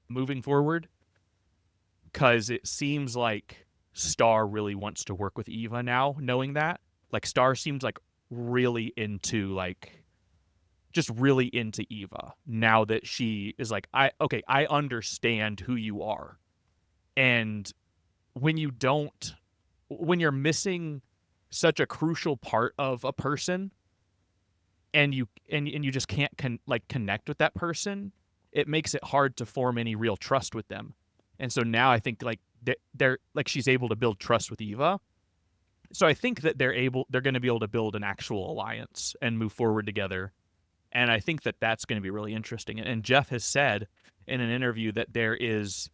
moving forward, because it seems like Star really wants to work with Eva now, knowing that. Like Star seems like really into like just really into Eva now that she is like, I understand who you are. And when you're missing such a crucial part of a person, and you just can't connect with that person, it makes it hard to form any real trust with them. And so now I think like they're like she's able to build trust with Eva. So I think that they're going to be able to build an actual alliance and move forward together. And I think that that's going to be really interesting. And Jeff has said in an interview that there is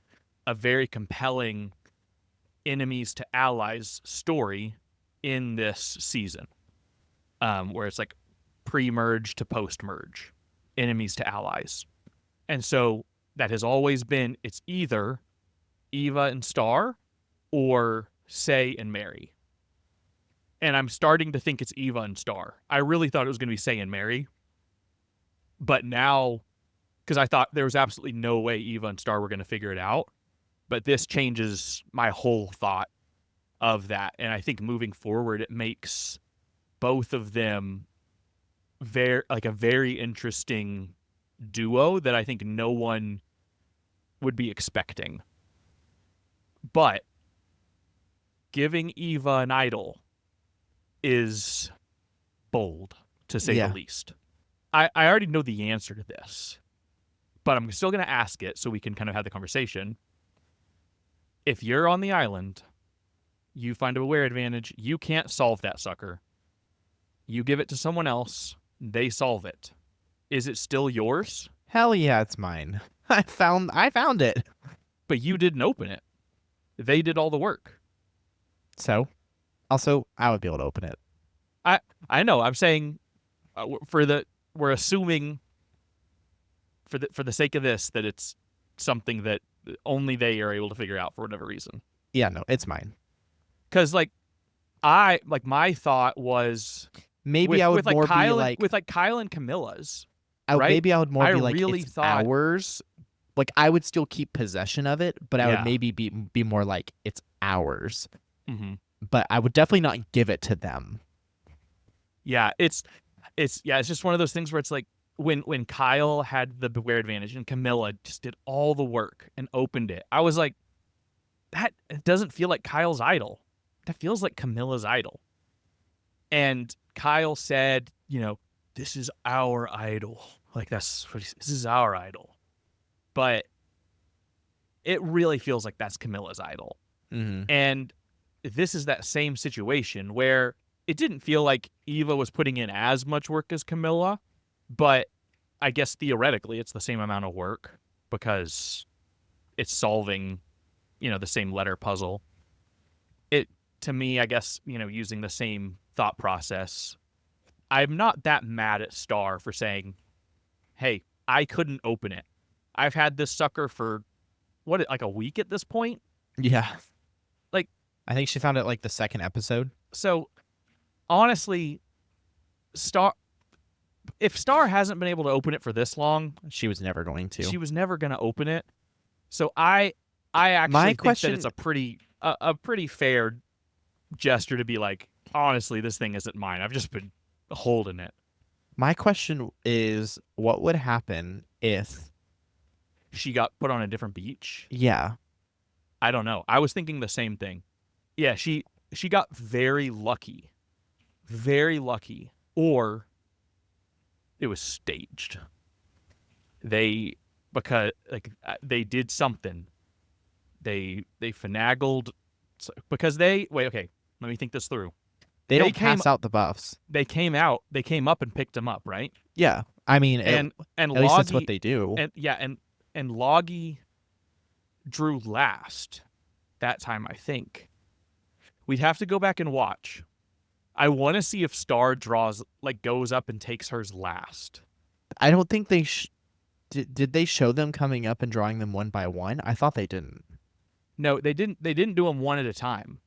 a very compelling enemies to allies story in this season, where it's like pre-merge to post-merge, enemies to allies. And so that has always been, it's either Eva and Star or Say and Mary. And I'm starting to think it's Eva and Star. I really thought it was going to be Say and Mary. But now, because I thought there was absolutely no way Eva and Star were going to figure it out. But this changes my whole thought of that. And I think moving forward, it makes both of them a very interesting duo that I think no one would be expecting. But giving Eva an idol is bold, to say the least. I already know the answer to this, but I'm still going to ask it so we can kind of have the conversation. If you're on the island, you find a aware advantage, you can't solve that sucker. You give it to someone else, they solve it. Is it still yours? Hell yeah, it's mine. I found it. But you didn't open it. They did all the work. So, also, I would be able to open it. I know. I'm saying we're assuming for the sake of this that it's something that only they are able to figure out for whatever reason. Yeah, no, it's mine. Because my thought was maybe I would more Kyle be like with like Kyle and Camilla's. Right? Maybe I would more be like really it's thought ours. Like I would still keep possession of it, but I would maybe be more like it's ours. Mm-hmm. But I would definitely not give it to them. Yeah, it's just one of those things where it's like when Kyle had the beware advantage and Camilla just did all the work and opened it, I was like, that it doesn't feel like Kyle's idol. That feels like Camilla's idol. And Kyle said, this is our idol. Like that's what this is our idol. But it really feels like that's Camilla's idol. Mm-hmm. And this is that same situation where it didn't feel like Eva was putting in as much work as Camilla, but I guess theoretically it's the same amount of work because it's solving, the same letter puzzle. It, to me, I guess, using the same thought process, I'm not that mad at Star for saying, hey, I couldn't open it. I've had this sucker for, like a week at this point? Yeah. Like, I think she found it like the second episode. So, honestly, if Star hasn't been able to open it for this long, she was never going to. She was never going to open it. So I actually think that it's a pretty fair gesture to be like, honestly, this thing isn't mine. I've just been holding it. My question is, what would happen if she got put on a different beach? Yeah. I don't know. I was thinking the same thing. Yeah, she got very lucky. Very lucky. Or it was staged. Because they did something. They finagled because wait, okay, let me think this through. They don't pass out the buffs. They came up and picked them up, right? Yeah. I mean, and at Loggy, least that's what they do. And Loggy drew last that time, I think. We'd have to go back and watch. I want to see if Star goes up and takes hers last. I don't think they did they show them coming up and drawing them one by one? I thought they didn't. No, they didn't do them one at a time.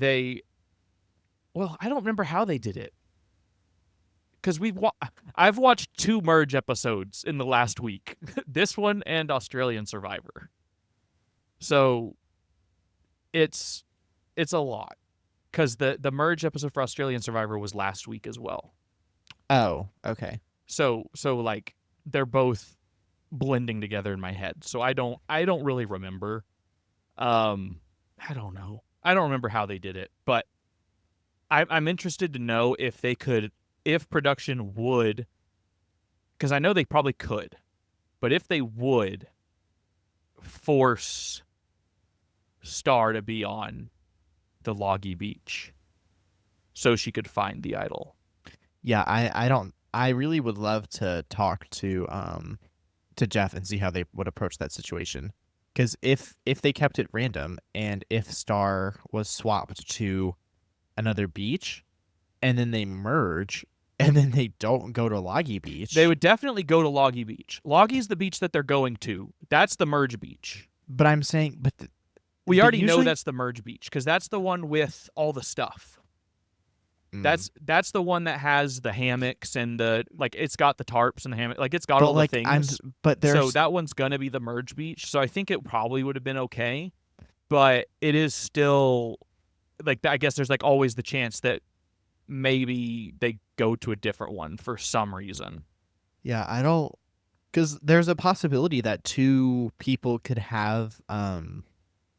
I don't remember how they did it. Because I've watched 2 merge episodes in the last week. This one and Australian Survivor. So it's a lot. Because the merge episode for Australian Survivor was last week as well. Oh, okay. So like they're both blending together in my head. So I don't really remember. I don't know. I don't remember how they did it, but I'm interested to know if production would, because I know they probably could, but if they would force Star to be on the Loggy Beach so she could find the idol. Yeah, I really would love to talk to Jeff and see how they would approach that situation. Because if they kept it random and if Star was swapped to another beach and then they merge and then they don't go to Loggy Beach. They would definitely go to Loggy Beach. Loggy's the beach that they're going to. That's the merge beach. But I'm saying, we already know that's the merge beach because that's the one with all the stuff. That's the one that has the hammocks and it's got the tarps and the hammock, it's got all the things. So that one's gonna be the merge beach. So I think it probably would have been okay, but it is still I guess there's always the chance that maybe they go to a different one for some reason. Yeah, I don't, because there's a possibility that 2 people could have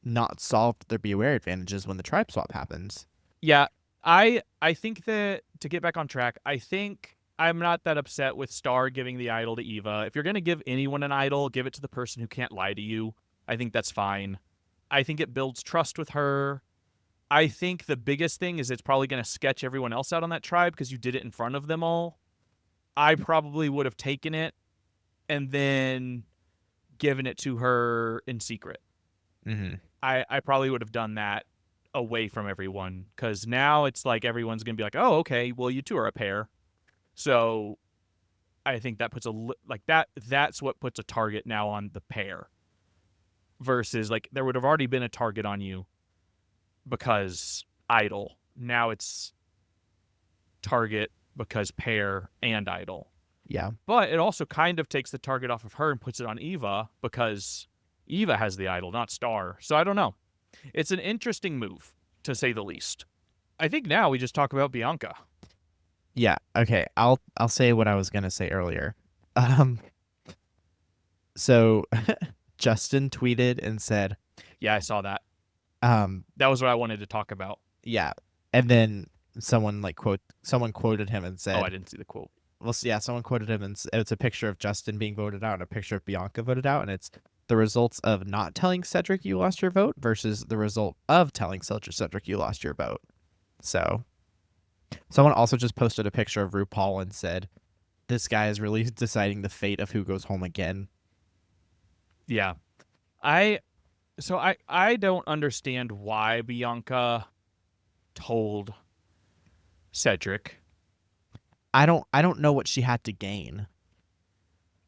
not solved their beware advantages when the tribe swap happens. Yeah. I think that, to get back on track, I think I'm not that upset with Star giving the idol to Eva. If you're going to give anyone an idol, give it to the person who can't lie to you. I think that's fine. I think it builds trust with her. I think the biggest thing is it's probably going to sketch everyone else out on that tribe because you did it in front of them all. I probably would have taken it and then given it to her in secret. Mm-hmm. I probably would have done that away from everyone because now it's everyone's gonna be like, oh, okay, well, you 2 are a pair. So I think that puts that's what puts a target now on the pair versus there would have already been a target on you because idol. Now it's target because pair and idol. Yeah. But it also kind of takes the target off of her and puts it on Eva because Eva has the idol, not Star. So I don't know. It's an interesting move, to say the least. I think now we just talk about Bianca. Yeah. Okay. I'll say what I was gonna say earlier. Um. So Justin tweeted and said, Yeah, I saw that. um, That was what I wanted to talk about. yeah, and then someone quoted him and Oh, I said, didn't see the quote. well, yeah, someone quoted him and it's a picture of Justin being voted out and a picture of Bianca voted out, and it's the results of not telling Cedric you lost your vote versus the result of telling Cedric you lost your vote. So someone also just posted a picture of RuPaul and said, this guy is really deciding the fate of who goes home again. Yeah. I don't understand why Bianca told Cedric. I don't know what she had to gain.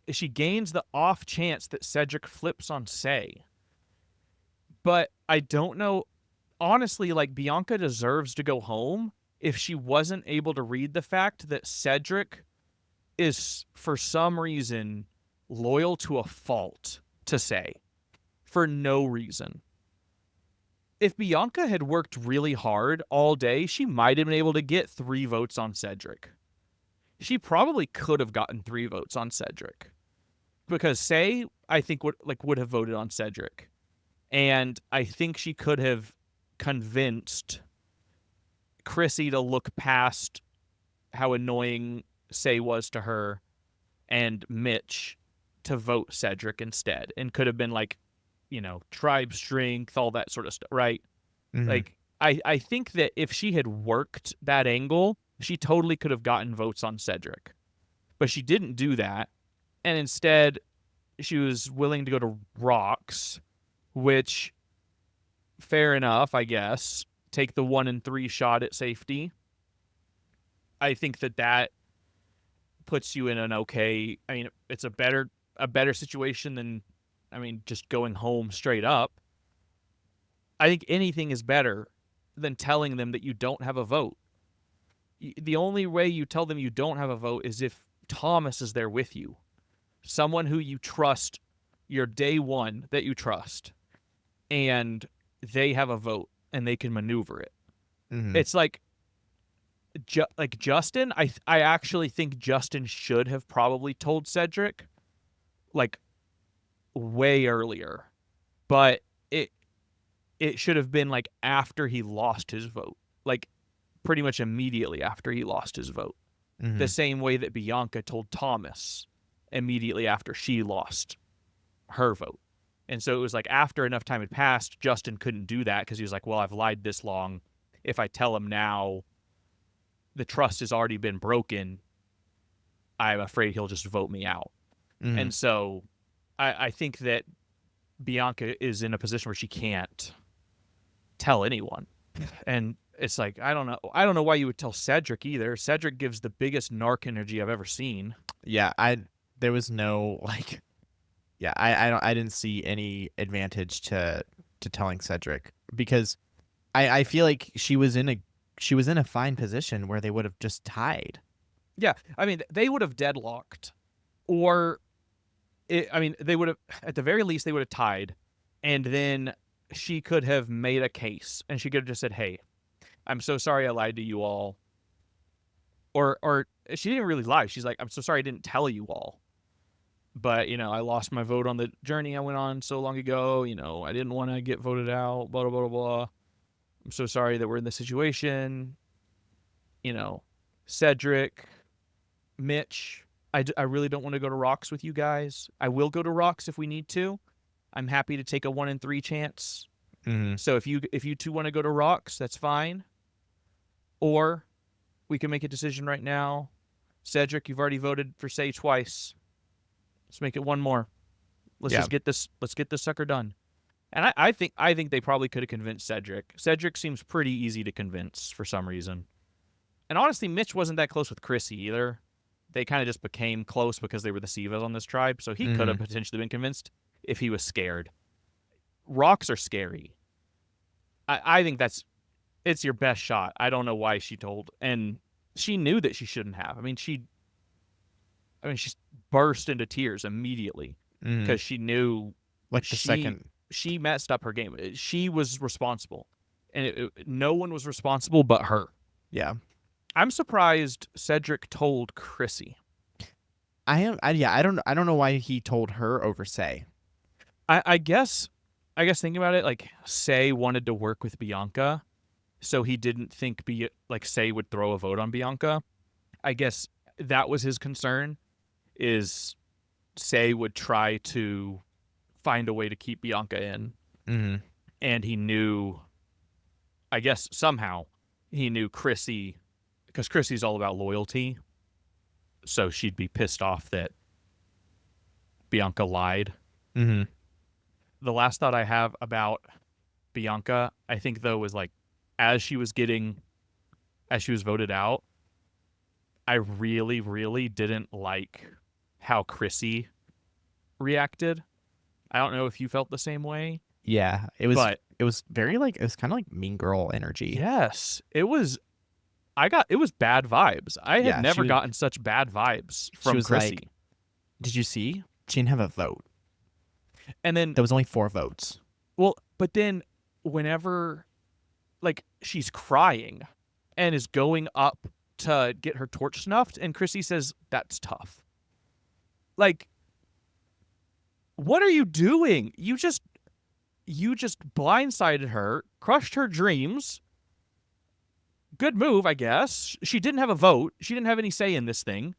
She gains the off chance that Cedric flips on Say. But I don't know. Honestly, like, Bianca deserves to go home if she wasn't able to read the fact that Cedric is, for some reason, loyal to a fault to Say. For no reason. If Bianca had worked really hard all day, she might have been able to get 3 votes on Cedric. She probably could have gotten 3 votes on Cedric. Because Say, I think, would have voted on Cedric. And I think she could have convinced Chrissy to look past how annoying Say was to her and Mitch to vote Cedric instead. And could have been like, tribe strength, all that sort of stuff, right? Mm-hmm. Like, I think that if she had worked that angle, she totally could have gotten votes on Cedric. But she didn't do that. And instead, she was willing to go to rocks, which, fair enough, I guess. Take the 1 in 3 shot at safety. I think that puts you in an okay. I mean, it's a better situation than, just going home straight up. I think anything is better than telling them that you don't have a vote. The only way you tell them you don't have a vote is if Thomas is there with you. Someone who you trust, your day one that you trust, and they have a vote and they can maneuver it. Mm-hmm. It's like Justin. I actually think Justin should have probably told Cedric, like, way earlier, but it should have been like after he lost his vote, like pretty much immediately after he lost his vote. Mm-hmm. The same way that Bianca told Thomas immediately after she lost her vote. And so it was like after enough time had passed, Justin couldn't do that because he was like, well, I've lied this long. If I tell him now, the trust has already been broken. I'm afraid he'll just vote me out. Mm-hmm. And so I think that Bianca is in a position where she can't tell anyone. And it's like, I don't know why you would tell Cedric either. Cedric gives the biggest narc energy I've ever seen. Yeah, there was no like, yeah, I didn't see any advantage to telling Cedric because I feel like she was in a fine position where they would have just tied. Yeah, they would have deadlocked, or they would have, at the very least, they would have tied, and then she could have made a case, and she could have just said, "Hey, I'm so sorry I lied to you all." Or she didn't really lie. She's like, "I'm so sorry I didn't tell you all. But, I lost my vote on the journey I went on so long ago. I didn't want to get voted out, blah, blah, blah, blah. I'm so sorry that we're in this situation. Cedric, Mitch, I really don't want to go to rocks with you guys. I will go to rocks if we need to. I'm happy to take a 1 in 3 chance. Mm-hmm. So if you two want to go to rocks, that's fine. Or we can make a decision right now. Cedric, you've already voted for Say twice. Let's make it one more. Let's just get this sucker done." And I think they probably could have convinced Cedric. Cedric seems pretty easy to convince for some reason. And honestly, Mitch wasn't that close with Chrissy either. They kind of just became close because they were the Sivas on this tribe, so he could have potentially been convinced if he was scared. Rocks are scary. I think it's your best shot. I don't know why she told, and she knew that she shouldn't have. She burst into tears immediately because she knew, like, the second she messed up her game. She was responsible, and no one was responsible but her. Yeah. I'm surprised Cedric told Chrissy. I don't know why he told her over Say. I guess thinking about it, like Say wanted to work with Bianca, so he didn't think like Say would throw a vote on Bianca. I guess that was his concern, is Say would try to find a way to keep Bianca in. Mm-hmm. And he knew, I guess somehow, he knew Chrissy, because Chrissy's all about loyalty, so she'd be pissed off that Bianca lied. Mm-hmm. The last thought I have about Bianca, I think, though, was like, as she was voted out, I really, really didn't like how Chrissy reacted. I don't know if you felt the same way. Yeah, it was very like, it was kind of like Mean Girl energy. Yes, it was. It was bad vibes. I had never gotten such bad vibes from Chrissy. Like, did you see? She didn't have a vote. And then there was only 4 votes. Well, but then whenever, like, she's crying and is going up to get her torch snuffed, and Chrissy says, "That's tough." Like, what are you doing? You just blindsided her, crushed her dreams. Good move, I guess. She didn't have a vote. She didn't have any say in this thing.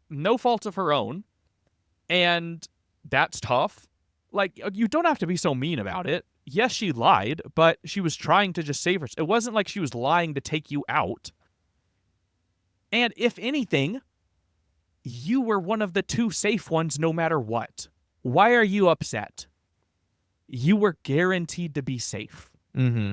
No fault of her own. And that's tough. Like, you don't have to be so mean about it. Yes, she lied, but she was trying to just save her. It wasn't like she was lying to take you out. And if anything, you were one of the 2 safe ones no matter what. Why are you upset? You were guaranteed to be safe. Mm-hmm.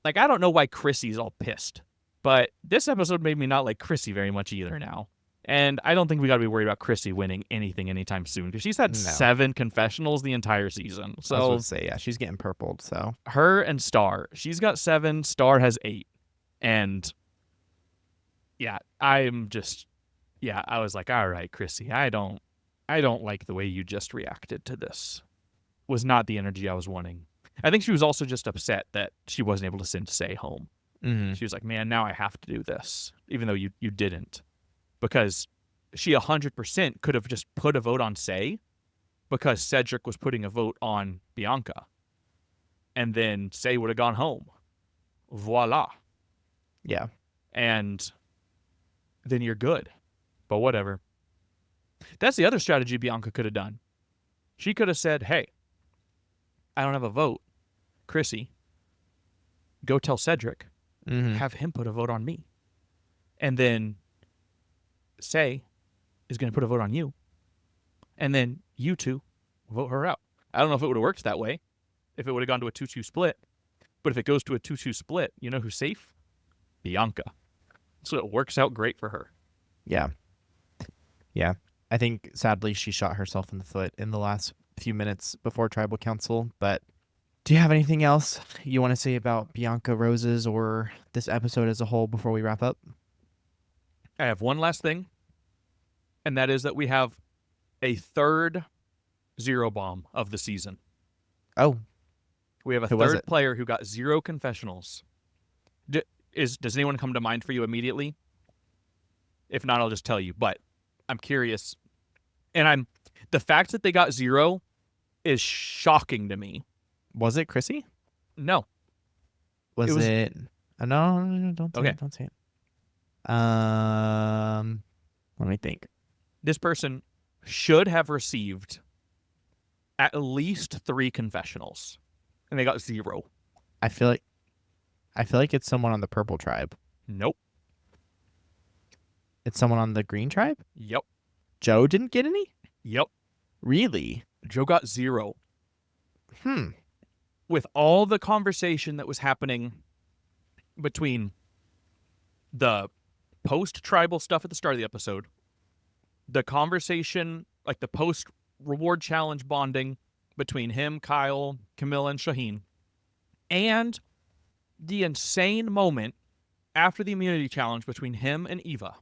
Like, I don't know why Chrissy's all pissed, but this episode made me not like Chrissy very much either now. And I don't think we got to be worried about Chrissy winning anything anytime soon, because she's had 7 confessionals the entire season. So I was going to say, yeah, she's getting purpled. So her and Star, she's got 7, Star has 8. And yeah, I was like, all right, Chrissy, I don't like the way you just reacted to this. Was not the energy I was wanting. I think she was also just upset that she wasn't able to send Say home. Mm-hmm. She was like, man, now I have to do this, even though you didn't. Because she 100% could have just put a vote on Say, because Cedric was putting a vote on Bianca. And then Say would have gone home. Voila. Yeah. And then you're good. But whatever. That's the other strategy Bianca could have done. She could have said, hey, I don't have a vote. Chrissy, go tell Cedric. Mm-hmm. Have him put a vote on me. And then Say is going to put a vote on you. And then you 2 vote her out. I don't know if it would have worked that way, if it would have gone to a 2-2 split. But if it goes to a 2-2 split, you know who's safe? Bianca. So it works out great for her. Yeah. Yeah. I think, sadly, she shot herself in the foot in the last few minutes before Tribal Council. But do you have anything else you want to say about Bianca Roses or this episode as a whole before we wrap up? I have one last thing, and that is that we have a 3rd zero bomb of the season. Oh. We have a 3rd player who got 0 confessionals. Does anyone come to mind for you immediately? If not, I'll just tell you. But I'm curious. And the fact that they got 0 is shocking to me. Was it Chrissy? No. Was it? No, don't say it. Don't say it. Let me think. This person should have received at least 3 confessionals, and they got 0. I feel like it's someone on the purple tribe. Nope. It's someone on the green tribe? Yep. Joe didn't get any? Yep. Really? Joe got 0. Hmm. With all the conversation that was happening between the post-tribal stuff at the start of the episode, the conversation, like the post-reward challenge bonding between him, Kyle, Camilla, and Shaheen, and the insane moment after the immunity challenge between him and Eva.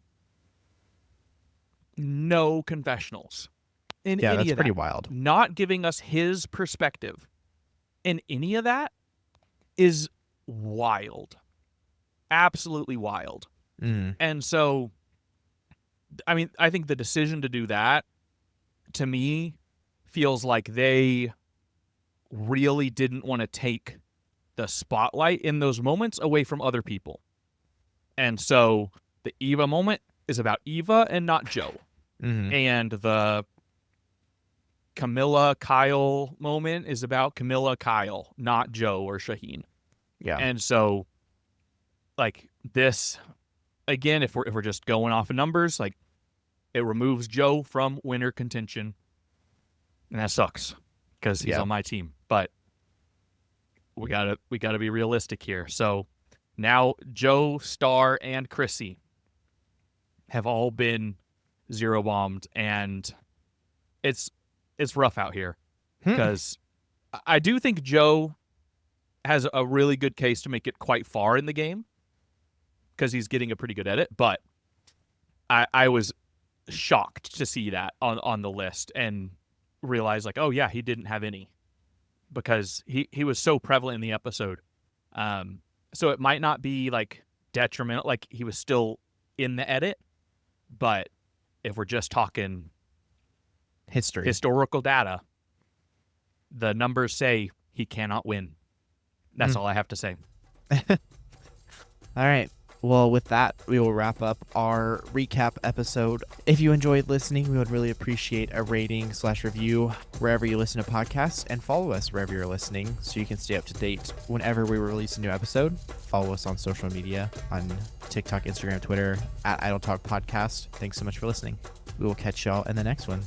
No confessionals. Yeah, that's pretty wild. Not giving us his perspective in any of that is wild. Absolutely wild. Mm. And so, I mean, I think the decision to do that, to me, feels like they really didn't want to take the spotlight in those moments away from other people. And so the Eva moment is about Eva and not Joe. Mm-hmm. And the Camilla Kyle moment is about Camilla Kyle, not Joe or Shaheen. Yeah. And so, like, this, again, if we're just going off of numbers, like, it removes Joe from winner contention. And that sucks because he's on my team. But we gotta be realistic here. So now Joe, Star, and Chrissy have all been zero bombed, and it's rough out here because I do think Joe has a really good case to make it quite far in the game because he's getting a pretty good edit. But I was shocked to see that on the list and realize, like, oh yeah, he didn't have any because he was so prevalent in the episode. So it might not be like detrimental, like he was still in the edit, but if we're just talking historical data, the numbers say he cannot win. That's all I have to say. All right. Well, with that, we will wrap up our recap episode. If you enjoyed listening, we would really appreciate a rating/review wherever you listen to podcasts, and follow us wherever you're listening so you can stay up to date whenever we release a new episode. Follow us on social media on TikTok, Instagram, Twitter, @IdleTalk Podcast. Thanks so much for listening. We will catch y'all in the next one.